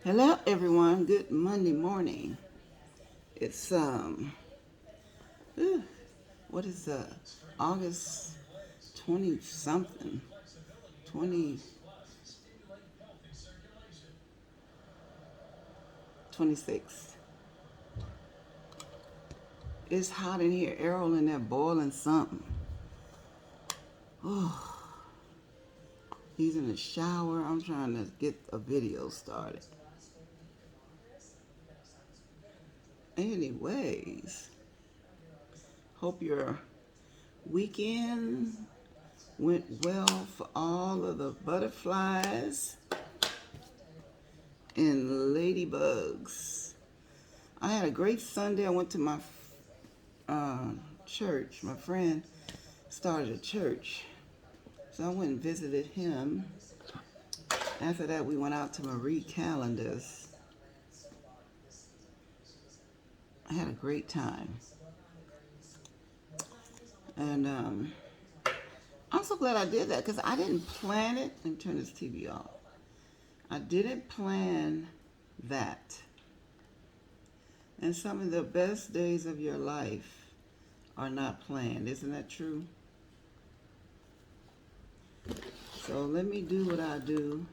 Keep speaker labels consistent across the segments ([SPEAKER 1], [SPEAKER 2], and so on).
[SPEAKER 1] Hello everyone, good Monday morning. It's whew, what is August 20 something, 20 26. It's hot in here. Errol in there boiling something. Oh, he's in the shower. I'm trying to get a video started. Anyways, hope your weekend went well for all of the butterflies and ladybugs. I had a great Sunday. I went to my church. My friend started a church, so I went and visited him. After that, we went out to Marie Callender's. I had a great time. And I'm so glad I did that because I didn't plan it. Let me turn this TV off. I didn't plan that. And some of the best days of your life are not planned. Isn't that true? So let me do what I do.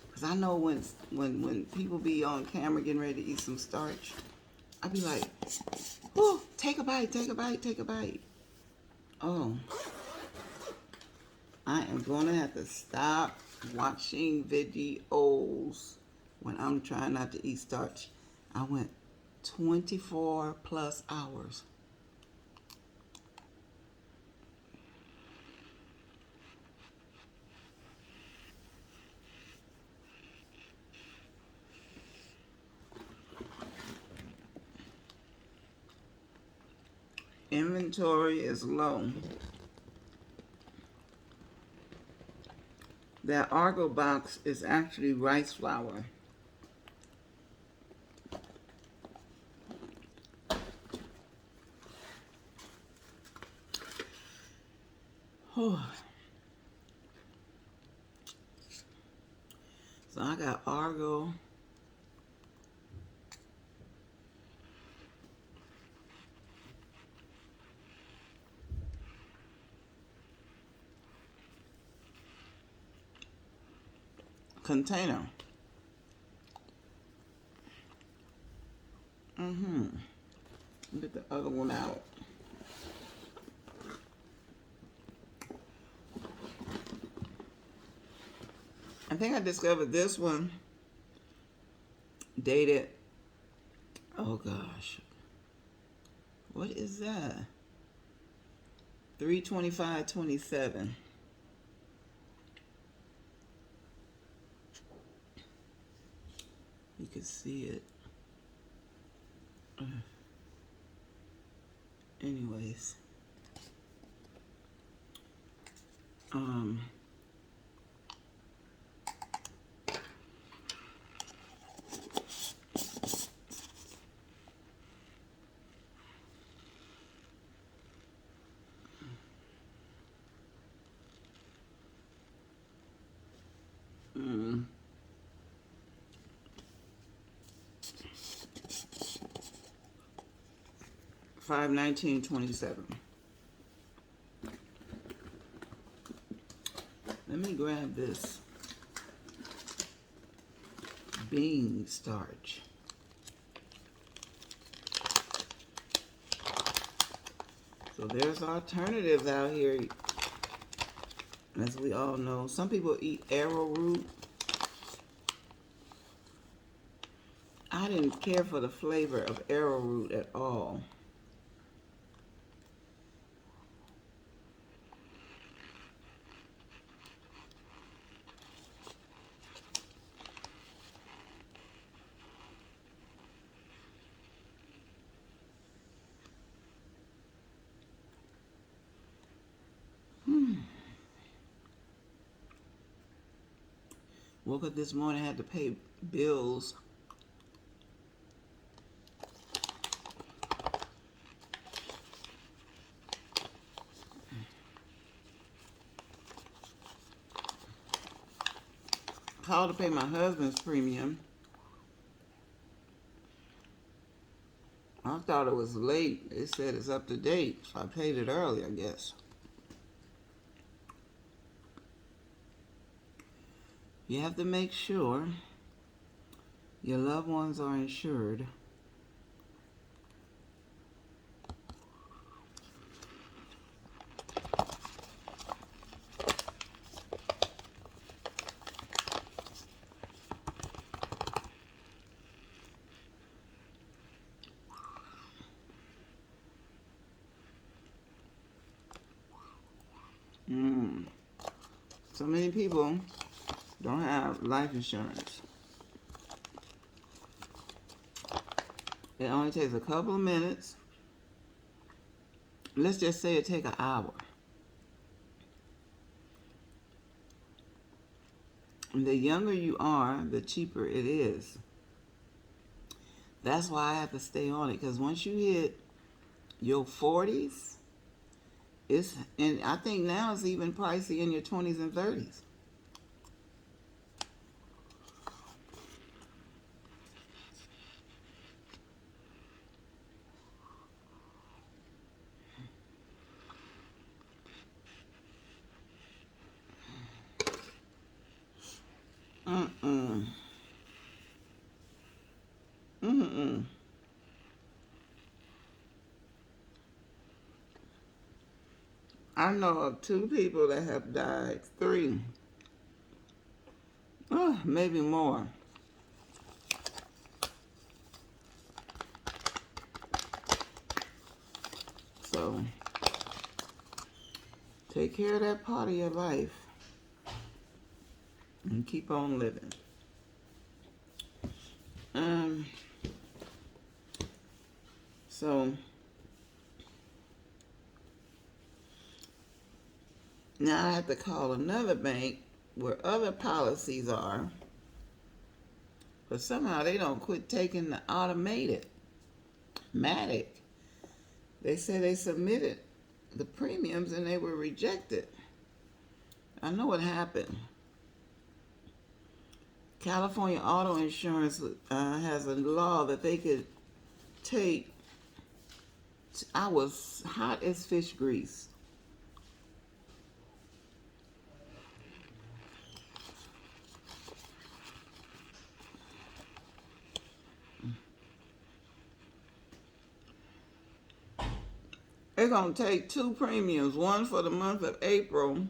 [SPEAKER 1] Because I know when people be on camera getting ready to eat some starch, I be like, oh, take a bite, take a bite, take a bite. Oh, I am going to have to stop watching videos when I'm trying not to eat starch. I went 24 plus hours. Inventory is low. That Argo box is actually rice flour. Oh. So I got Argo. Container. Get the other one out. I think I discovered this one dated. Oh gosh. What is that? 3/25/27. You can see it. Anyways. Um. Mm, 5/19/27. Let me grab this bean starch. So there's alternatives out here. As we all know, some people eat arrowroot. I didn't care for the flavor of arrowroot at all. Woke up this morning, had to pay bills. called to pay my husband's premium. I thought it was late. They said it's up to date, so I paid it early, I guess. You have to make sure your loved ones are insured. So many people don't have life insurance. It only takes a couple of minutes. Let's just say it take an hour. And the younger you are, the cheaper it is. That's why I have to stay on it, because once you hit your 40s, and I think now it's even pricey in your 20s and 30s. Mm-mm. Mm-mm. I know of 2 people that have died, 3, maybe more. So take care of that part of your life and keep on living. So now I have to call another bank where other policies are, but somehow they don't quit taking the automatic. They said they submitted the premiums and they were rejected. I know what happened. California auto insurance has a law that they could take. I was hot as fish grease. They're going to take 2 premiums, one for the month of April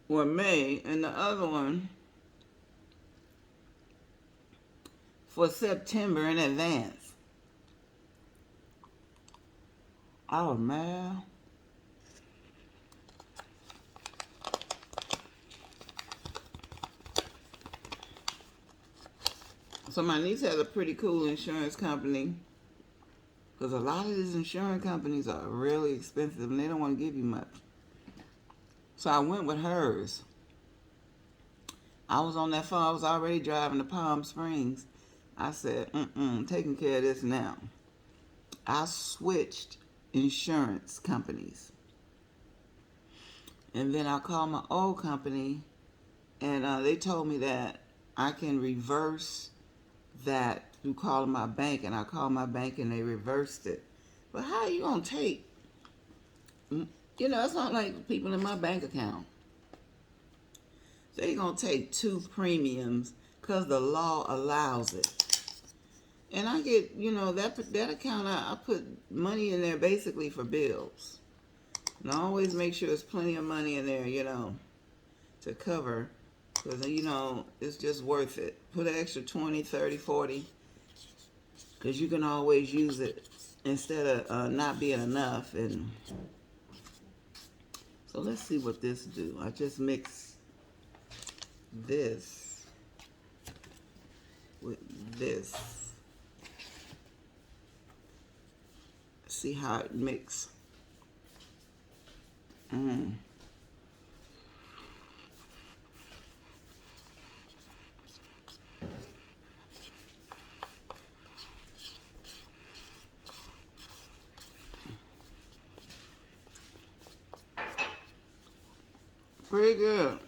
[SPEAKER 1] or May, and the other one for September in advance. Oh, man. So my niece has a pretty cool insurance company, because a lot of these insurance companies are really expensive and they don't want to give you much. So I went with hers. I was on that phone. I was already driving to Palm Springs. I said, I'm taking care of this now. I switched insurance companies. And then I called my old company, and they told me that I can reverse that through calling my bank. And I called my bank and they reversed it. But how are you going to take, it's not like people in my bank account. They're going to take 2 premiums because the law allows it. And I get, that account, I put money in there basically for bills. And I always make sure there's plenty of money in there, to cover. Because, it's just worth it. Put an extra 20, 30, 40. Because you can always use it instead of not being enough. And so let's see what this do. I just mix this with this. See how it mix. Pretty good.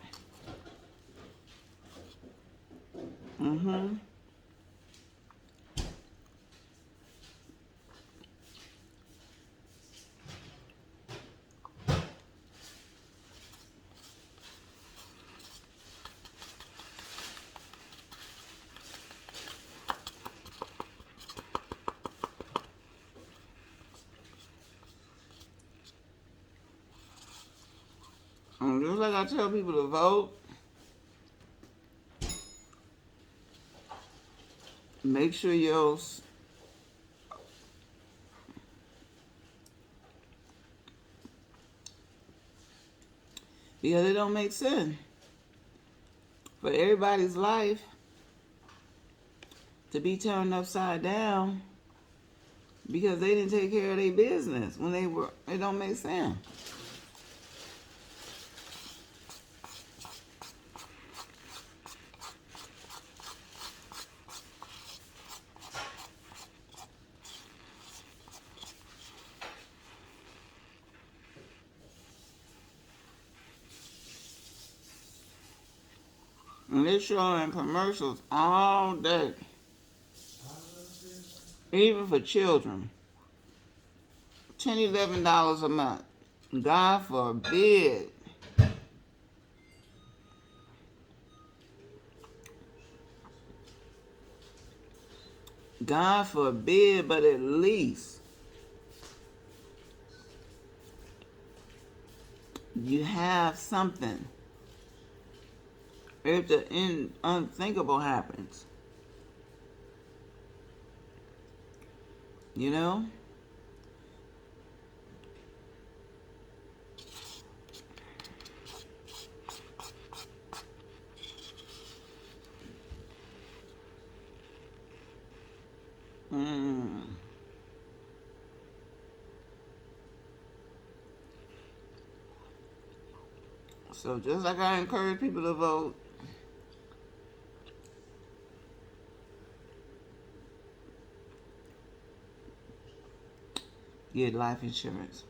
[SPEAKER 1] Mm-hmm. And just like I tell people to vote, make sure because it don't make sense for everybody's life to be turned upside down because they didn't take care of their business when they were. It don't make sense. And they're showing commercials all day, even for children. $10, $11 a month. God forbid. God forbid, but at least you have something. If the unthinkable happens, you know? Mm. So just like I encourage people to vote, get life insurance.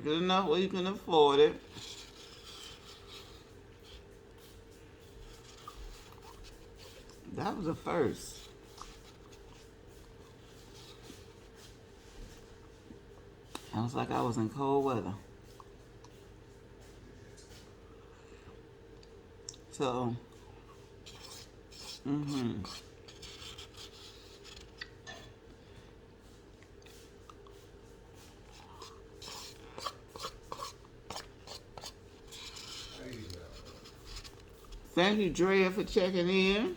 [SPEAKER 1] Good enough where you can afford it. That was a first. I was like I was in cold weather. So, mm-hmm. Thank you, Drea, for checking in.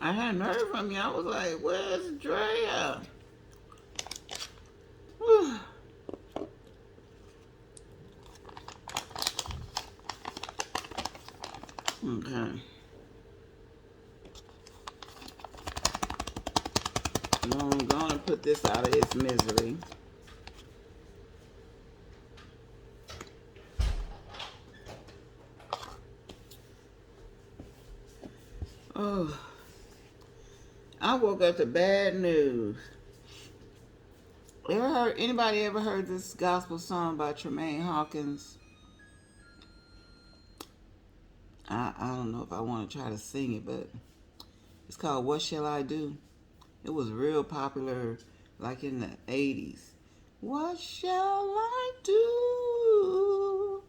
[SPEAKER 1] I hadn't heard from you. I was like, where's Drea? Whew. Okay. Well, I'm going to put this out of its misery. Oh, I woke up to bad news. Anybody ever heard this gospel song by Tremaine Hawkins? I don't know if I want to try to sing it, but it's called What Shall I Do? It was real popular like in the 80s. What shall I do?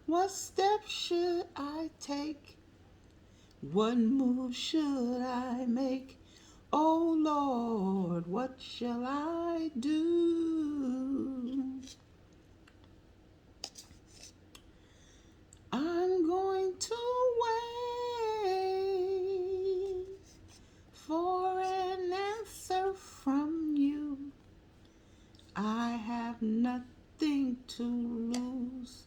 [SPEAKER 1] What steps should I take? What move should I make? Oh Lord, what shall I do? I'm going to wait for an answer from you. I have nothing to lose.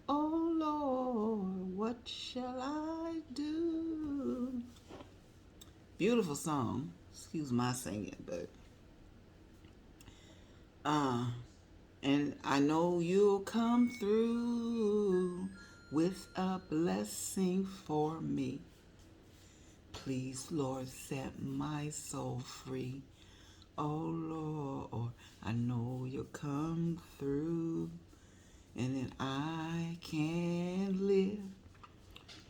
[SPEAKER 1] Oh Lord, what shall I do? Beautiful song. Excuse my singing, but and I know you'll come through with a blessing for me. Please, Lord, set my soul free. Oh, Lord, I know you'll come through, and then I can't live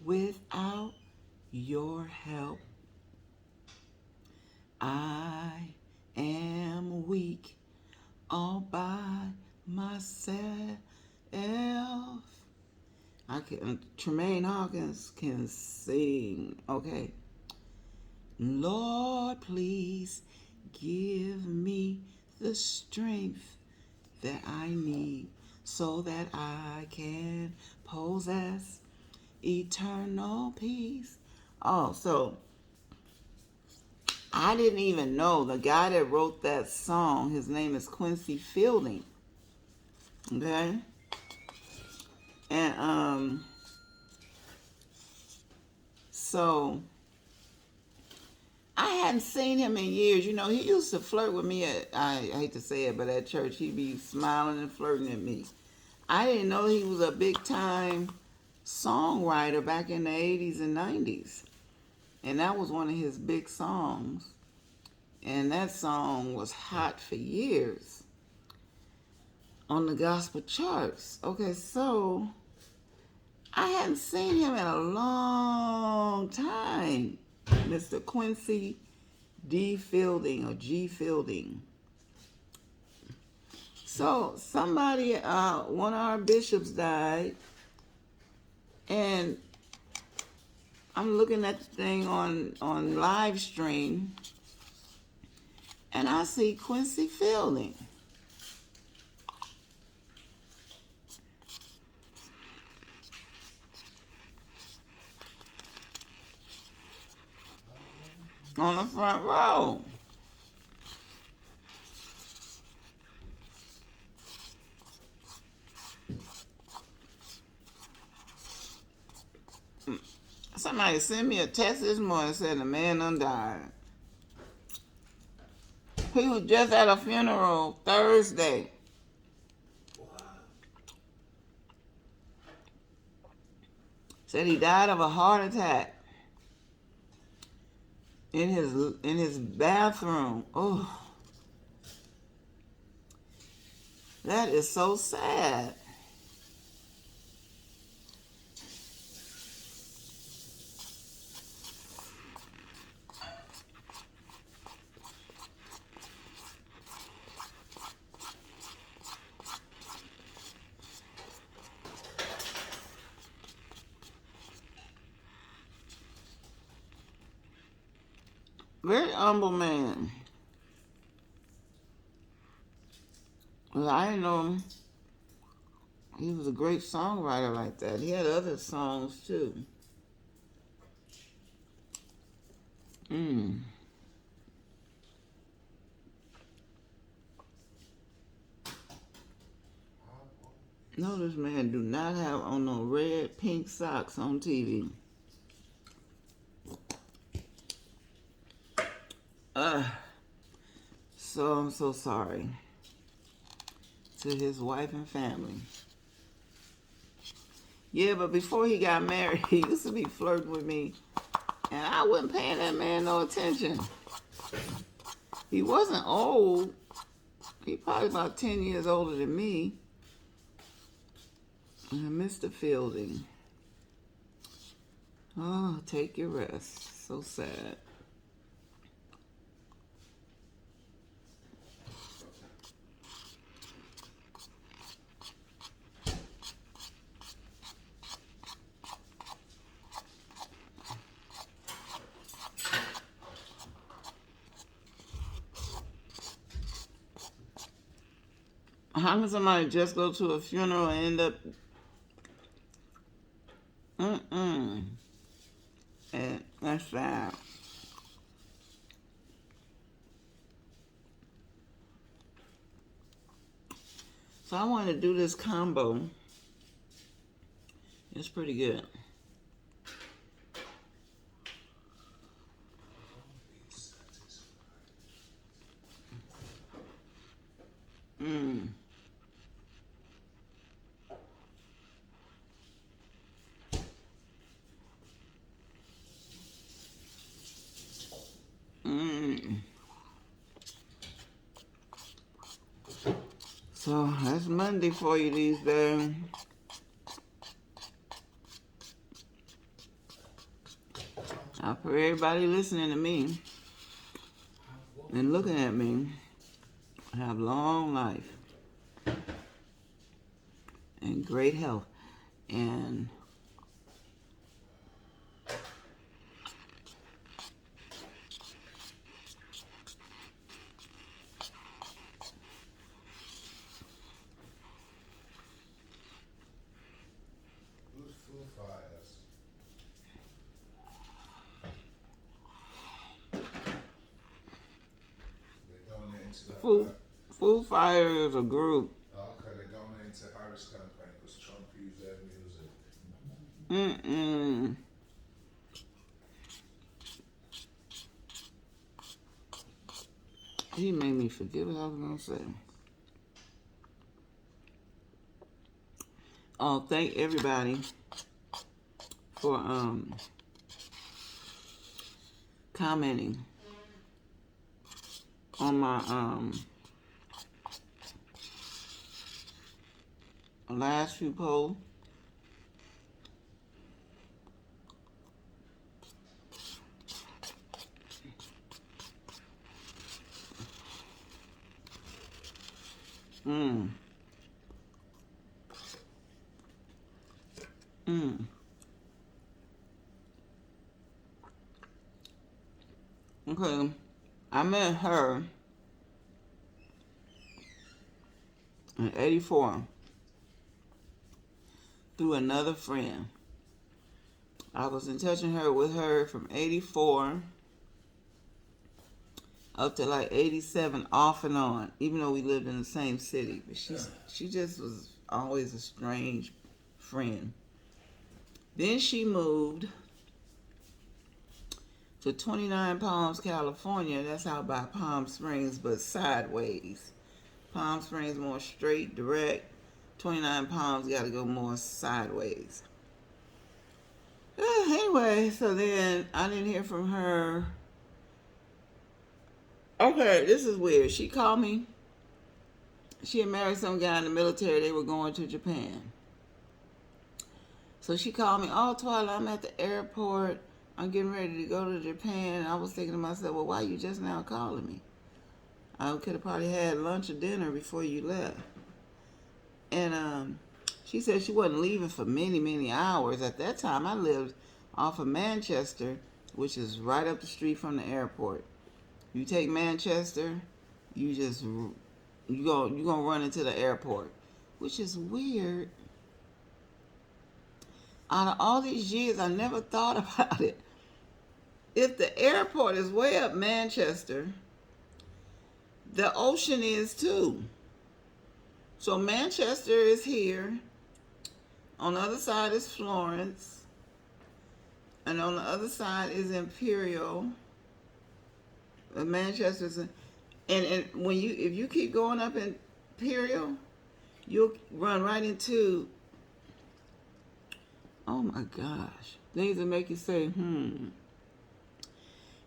[SPEAKER 1] without your help. I am weak all by myself. Tremaine Hawkins can sing. Okay. Lord, please give me the strength that I need so that I can possess eternal peace. Oh, so I didn't even know the guy that wrote that song, his name is Quincy Fielding. Okay? And so I hadn't seen him in years. You know, he used to flirt with me I hate to say it, but at church he'd be smiling and flirting at me. I didn't know he was a big time songwriter back in the 80s and 90s. And that was one of his big songs. And that song was hot for years on the gospel charts. Okay, so I hadn't seen him in a long time. Mr. Quincy D. Fielding or G. Fielding. So somebody, one of our bishops died, and I'm looking at the thing on live stream, and I see Quincy Fielding. On the front row. Somebody sent me a text this morning and said the man done died. He was just at a funeral Thursday. Said he died of a heart attack in his bathroom. Oh, that is so sad. Very humble man. Well, I didn't know he was a great songwriter like that. He had other songs too. No, this man do not have on no red, pink socks on TV. So I'm so sorry to his wife and family. Yeah, but before he got married, he used to be flirting with me, and I wasn't paying that man no attention. He wasn't old. He probably about 10 years older than me. Mr. Fielding. Oh, take your rest. So sad. How can somebody just go to a funeral and end up... And that's sad. So I wanted to do this combo. It's pretty good. So that's Monday for you these days. I pray everybody listening to me and looking at me have long life and great health. And Foo Fighters is a group.
[SPEAKER 2] Okay, they're going into Irish campaign because Trump used that music.
[SPEAKER 1] He made me forget what I was gonna say. Oh, thank everybody for commenting on my last few polls. Okay, I met her in '84 through another friend. I was in touch with her from '84 up to like '87, off and on, even though we lived in the same city. But she just was always a strange friend. Then she moved to 29 Palms, California. That's out by Palm Springs, but sideways. Palm Springs more straight, direct. 29 Palms got to go more sideways. Anyway, so then I didn't hear from her. Okay, this is weird. She called me. She had married some guy in the military. They were going to Japan. So she called me, oh, Twyla, I'm at the airport. I'm getting ready to go to Japan. And I was thinking to myself, well, why you just now calling me? I could have probably had lunch or dinner before you left. And she said she wasn't leaving for many, many hours. At that time, I lived off of Manchester, which is right up the street from the airport. You take Manchester, you're gonna run into the airport, which is weird. Out of all these years, I never thought about it. If the airport is way up Manchester, the ocean is too. So Manchester is here. On the other side is Florence. And on the other side is Imperial. Manchester's and when if you keep going up Imperial, you'll run right into, oh my gosh, things that make you say,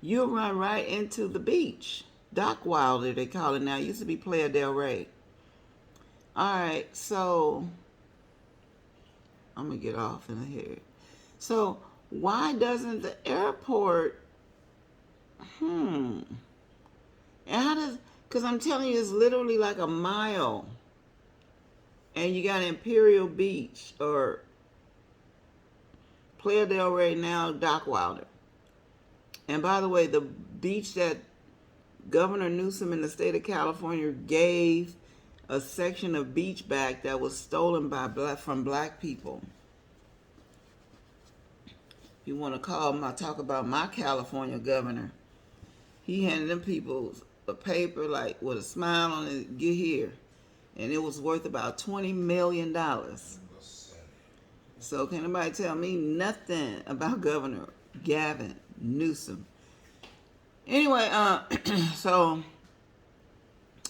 [SPEAKER 1] You'll run right into the beach. Dock Wilder, they call it now. It used to be Playa del Rey. All right, so I'm going to get off in here. So why doesn't the airport, and how does, because I'm telling you, it's literally like a mile. And you got Imperial Beach or Playa del Rey, now Dock Wilder. And by the way, the beach that Governor Newsom in the state of California gave a section of beach back that was stolen from black people. If you want to talk about my California governor, he handed them people a paper like with a smile on it, get here. And it was worth about $20 million. So can anybody tell me nothing about Governor Gavin Newsom? Anyway, so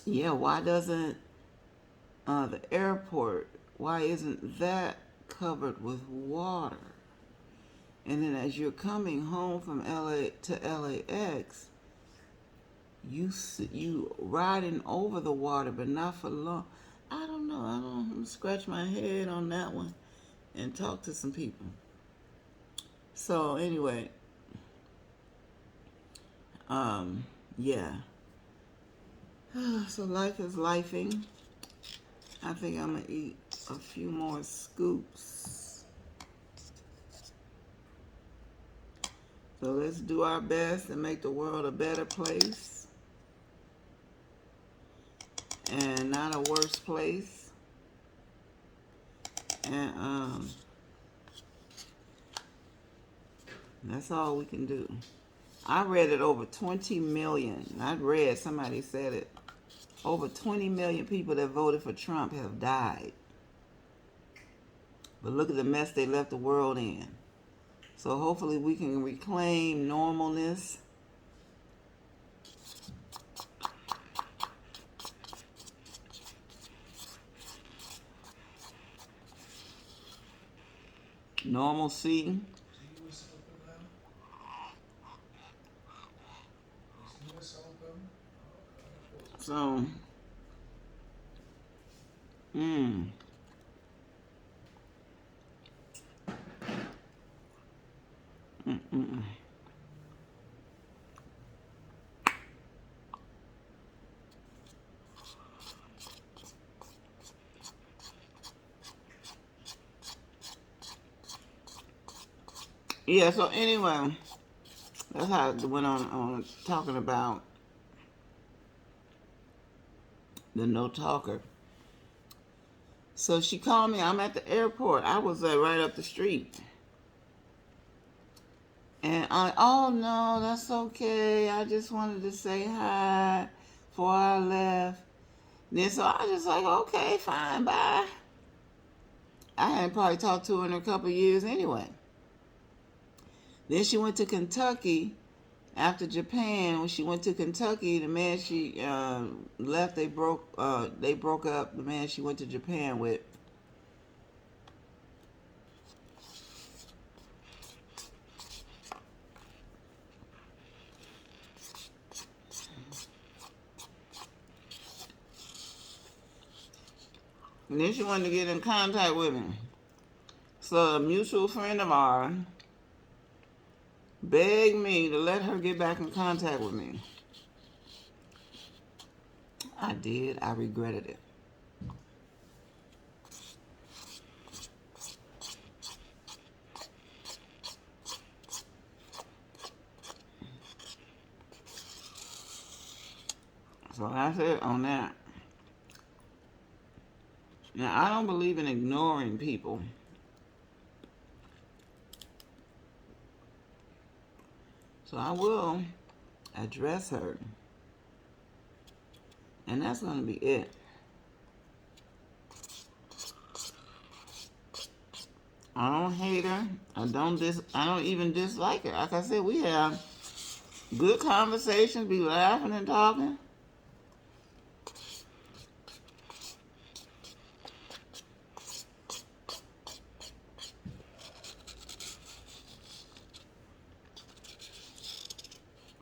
[SPEAKER 1] yeah, why doesn't the airport, why isn't that covered with water? And then as you're coming home from LA to LAX, you riding over the water, but not for long. I don't know. I'm gonna scratch my head on that one and talk to some people. So anyway, yeah. So life is lifing. I think I'm gonna eat a few more scoops. So let's do our best and make the world a better place and not a worse place. And that's all we can do. I read it over 20 million. I read, somebody said it. Over 20 million people that voted for Trump have died. But look at the mess they left the world in. So hopefully we can reclaim normalness. Normalcy. So, mm. Mm-mm. Yeah, so anyway, that's how it went on talking about the no talker. So she called me. I'm at the airport. I was right up the street. And oh no, that's okay. I just wanted to say hi before I left. Then so I just like, okay, fine, bye. I hadn't probably talked to her in a couple of years anyway. Then she went to Kentucky after Japan. When she went to Kentucky, the man she left, they broke up. The man she went to Japan with. And then she wanted to get in contact with me. So a mutual friend of ours begged me to let her get back in contact with me. I did. I regretted it. So that's it on that. Now, I don't believe in ignoring people. So I will address her. And that's going to be it. I don't hate her. I don't even dislike her. Like I said, we have good conversations, be laughing and talking.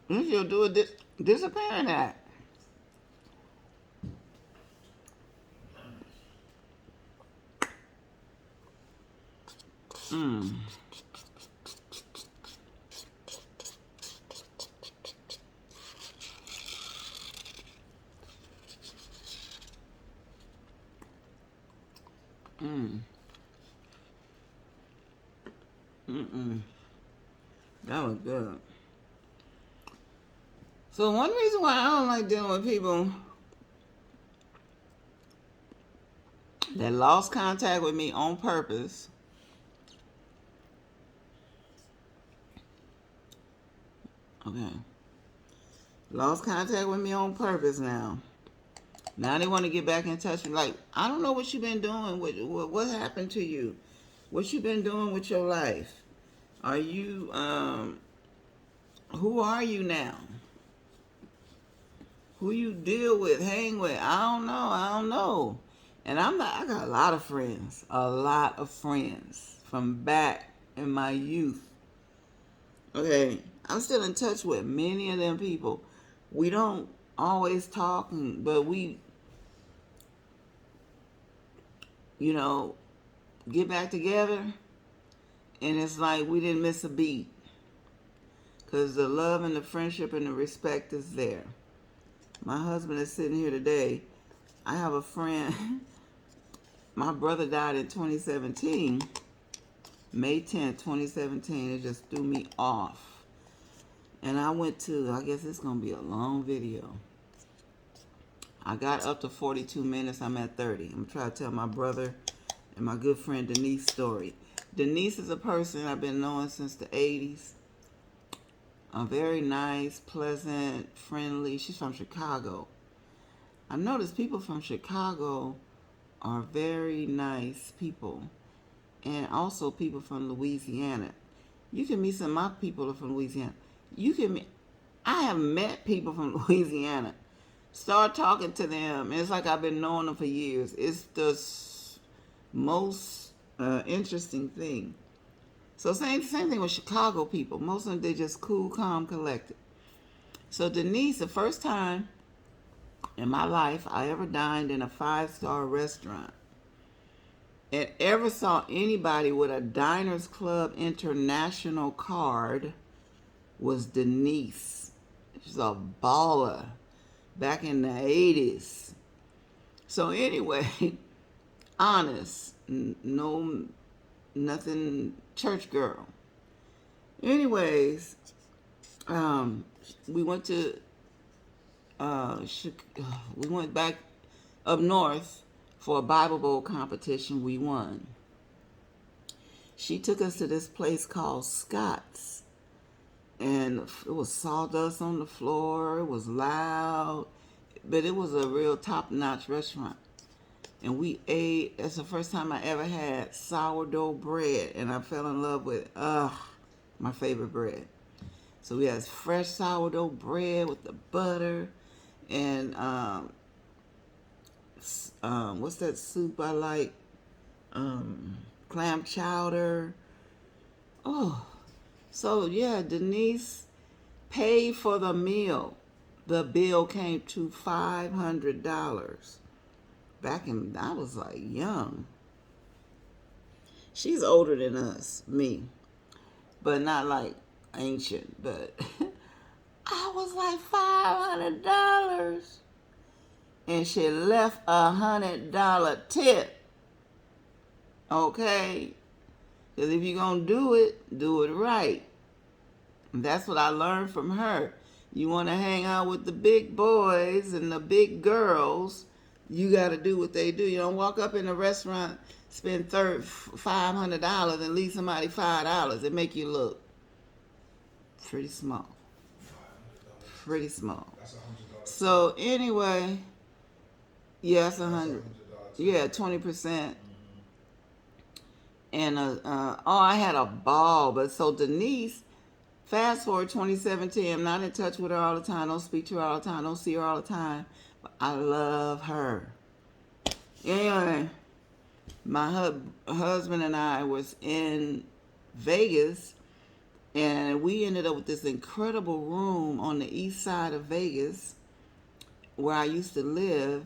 [SPEAKER 1] And she'll do a disappearing act. Mm. Mm. Mm-mm. That was good. So one reason why I don't like dealing with people that lost contact with me on purpose. Okay. Lost contact with me on purpose now. Now they want to get back in touch with, like, I don't know what you've been doing. What happened to you? What you been doing with your life? Are you, who are you now? Who you deal with, hang with? I don't know. And I got a lot of friends. From back in my youth. Okay. I'm still in touch with many of them people. We don't always talk, but we you know, get back together, and it's like we didn't miss a beat. Because the love and the friendship and the respect is there. My husband is sitting here today. I have a friend. My brother died in 2017. May 10th, 2017. It just threw me off. And I went to, I guess it's going to be a long video. I got up to 42 minutes. I'm at 30. I'm trying to tell my brother and my good friend Denise story. Denise is a person I've been knowing since the 80s. Very nice, pleasant, friendly. She's from Chicago. I noticed people from Chicago are very nice people. And also people from Louisiana. You can meet some of my people from Louisiana. I have met people from Louisiana. Start talking to them. It's like I've been knowing them for years. It's the most interesting thing. So same thing with Chicago people. Most of them, they just cool, calm, collected. So Denise, the first time in my life I ever dined in a 5-star restaurant and ever saw anybody with a Diners Club International card was Denise. She's a baller back in the 80s. So anyway, honest, no, nothing, church girl. Anyways, we went to, we went back up north for a Bible Bowl competition. We won. She took us to this place called Scott's. And it was sawdust on the floor. It was loud. But it was a real top-notch restaurant. And we ate, that's the first time I ever had sourdough bread. And I fell in love with it. My favorite bread. So we had fresh sourdough bread with the butter. And what's that soup I like? Clam chowder. Oh. So yeah, Denise paid for the meal. The bill came to $500. Back in, I was like young. She's older than us, me. But not like ancient, but I was like $500. And she left $100 tip. Okay? Because if you're going to do it right. And that's what I learned from her. You want to hang out with the big boys and the big girls, you got to do what they do. You don't walk up in a restaurant, spend $500 and leave somebody $5. It make you look pretty small. Pretty small.
[SPEAKER 2] That's $100.
[SPEAKER 1] So anyway, yes, 100. Yeah, 20%. And I had a ball. But so Denise, fast forward 2017, I'm not in touch with her all the time. Don't speak to her all the time. Don't see her all the time. But I love her. Anyway, my husband and I was in Vegas, and we ended up with this incredible room on the east side of Vegas where I used to live.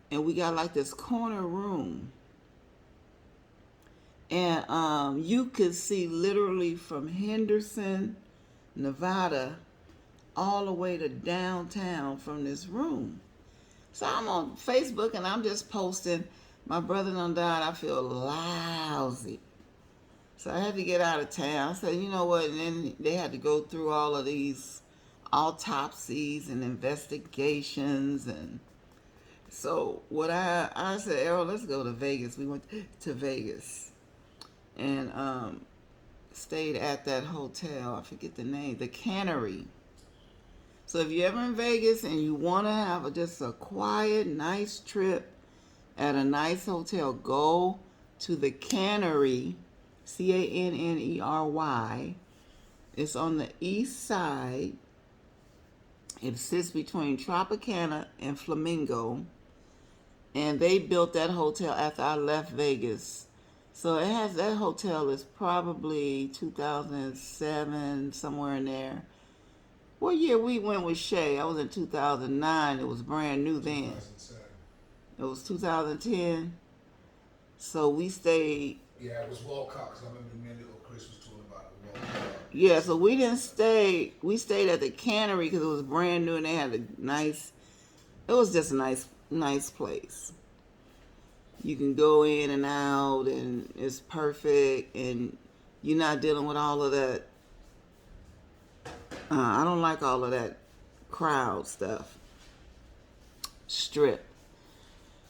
[SPEAKER 1] And we got like this corner room. And you could see literally from Henderson, Nevada, all the way to downtown from this room. So I'm on Facebook and I'm just posting, my brother done died, I feel lousy. So I had to get out of town. I said, you know what? And then they had to go through all of these autopsies and investigations. And so what I said, Errol, let's go to Vegas. We went to Vegas. And stayed at that hotel. I forget the name. The Cannery. So if you're ever in Vegas and you want to have just a quiet, nice trip at a nice hotel, go to the Cannery. Cannery. It's on the east side. It sits between Tropicana and Flamingo. And they built that hotel after I left Vegas. So that hotel is probably 2007, somewhere in there. What year we went with Shay? I was in 2009. It was brand new then.
[SPEAKER 2] 2007.
[SPEAKER 1] It was 2010. So we stayed.
[SPEAKER 2] Yeah, it was Walcott, because I remember me and little Chris was talking about the Walcott.
[SPEAKER 1] Yeah, so we didn't stay. We stayed at the Cannery because it was brand new and they had a nice. It was just a nice place. You can go in and out, and it's perfect, and you're not dealing with all of that. I don't like all of that crowd stuff. Strip.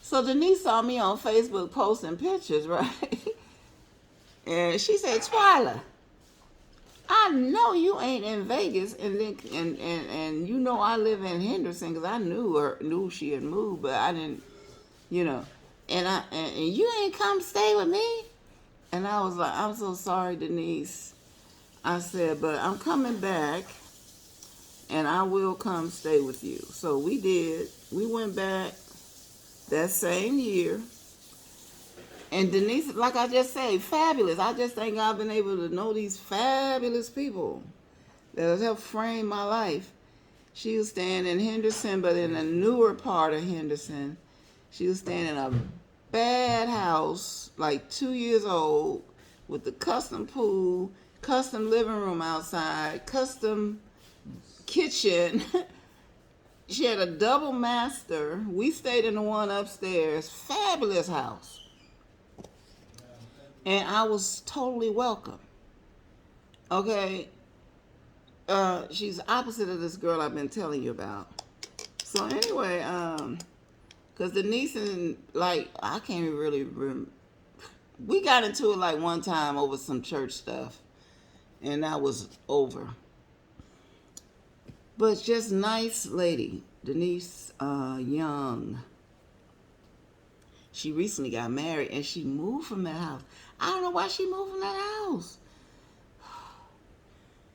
[SPEAKER 1] So Denise saw me on Facebook posting pictures, right? And she said, Twyla, I know you ain't in Vegas, and then and you know I live in Henderson because I knew she had moved, but I didn't, you know. And you ain't come stay with me. And I was like, I'm so sorry, Denise. I said, but I'm coming back, and I will come stay with you. So we did. We went back that same year. And Denise, like I just said, fabulous. I just think I've been able to know these fabulous people that have helped frame my life. She was staying in Henderson, but in a newer part of Henderson. She was staying in a bad house, like 2 years old, with the custom pool, custom living room outside, custom kitchen. She had a double master. We stayed in the one upstairs. Fabulous house. And I was totally welcome. Okay. She's opposite of this girl I've been telling you about. So anyway, because Denise and, like, I can't even really remember. We got into it like one time over some church stuff. And that was over. But just nice lady. Denise Young. She recently got married and she moved from that house. I don't know why she moved from that house.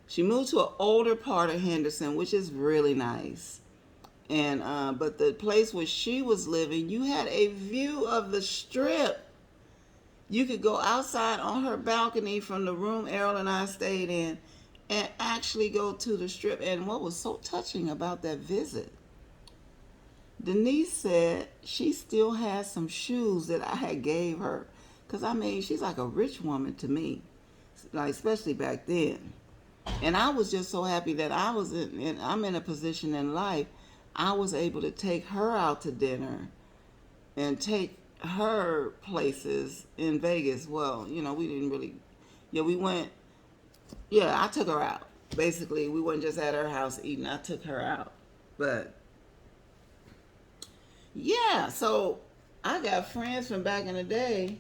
[SPEAKER 1] She moved to an older part of Henderson, which is really nice. And but the place where she was living, you had a view of the strip. You could go outside on her balcony from the room Errol and I stayed in and actually go to the strip. And what was so touching about that visit, Denise said she still has some shoes that I had gave her. Because, I mean, she's like a rich woman to me, like especially back then. And I was just so happy that I'm in a position in life, I was able to take her out to dinner and take her places in Vegas. Well, you know, we didn't really, we went, I took her out. Basically, we weren't just at her house eating, I took her out. But, yeah, so I got friends from back in the day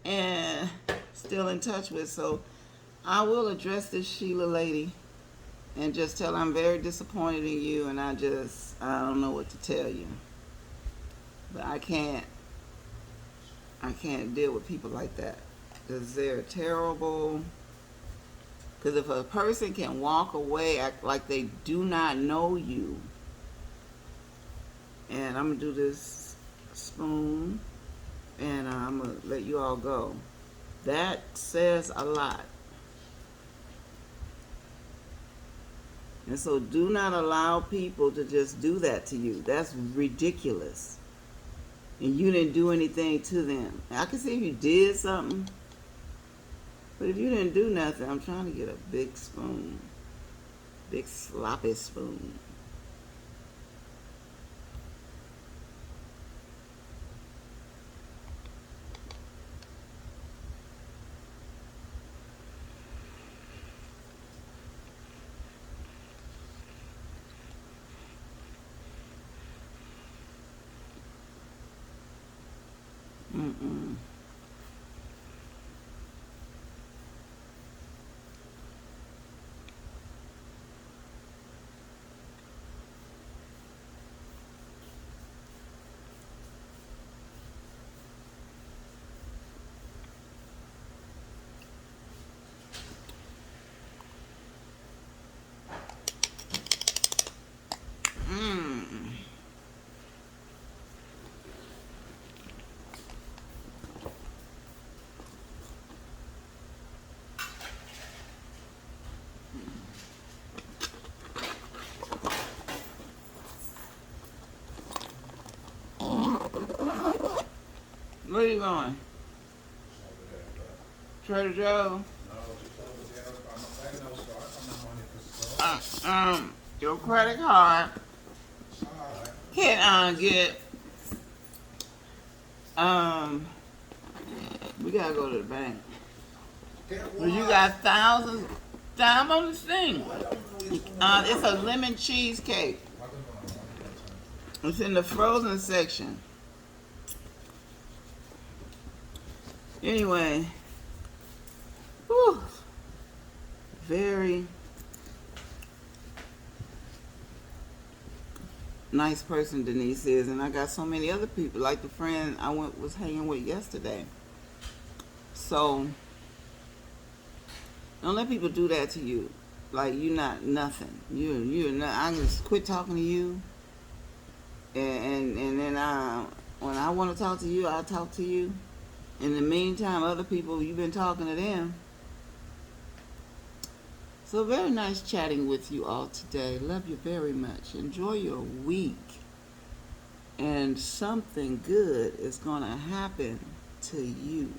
[SPEAKER 1] and still in touch with. So I will address this Sheila lady and just tell her I'm very disappointed in you, and I don't know what to tell you. But I can't deal with people like that because they're terrible. Because if a person can walk away, act like they do not know you, and I'm going to do this spoon, and I'm going to let you all go. That says a lot. And so do not allow people to just do that to you. That's ridiculous. And you didn't do anything to them. I can see if you did something, but if you didn't do nothing, I'm trying to get a big spoon. Big sloppy spoon. Mm-mm. Mm. Where are you going? Trader Joe.
[SPEAKER 2] No, just over there. I'm not taking no store. I'm not money for store.
[SPEAKER 1] Your credit card
[SPEAKER 2] It's alright.
[SPEAKER 1] can get we gotta go to the bank.
[SPEAKER 2] Get
[SPEAKER 1] Well, you
[SPEAKER 2] one.
[SPEAKER 1] got thousands down on this thing.
[SPEAKER 2] I don't know which one.
[SPEAKER 1] It's a lemon cheesecake.
[SPEAKER 2] I don't know.
[SPEAKER 1] It's in the frozen section. Anyway, whew, very nice person Denise is, and I got so many other people, like the friend I was hanging with yesterday. So don't let people do that to you. Like you're not nothing. You're not. I'm just quit talking to you, and then when I want to talk to you, I'll talk to you. In the meantime, other people, you've been talking to them. So very nice chatting with you all today. Love you very much. Enjoy your week. And something good is going to happen to you.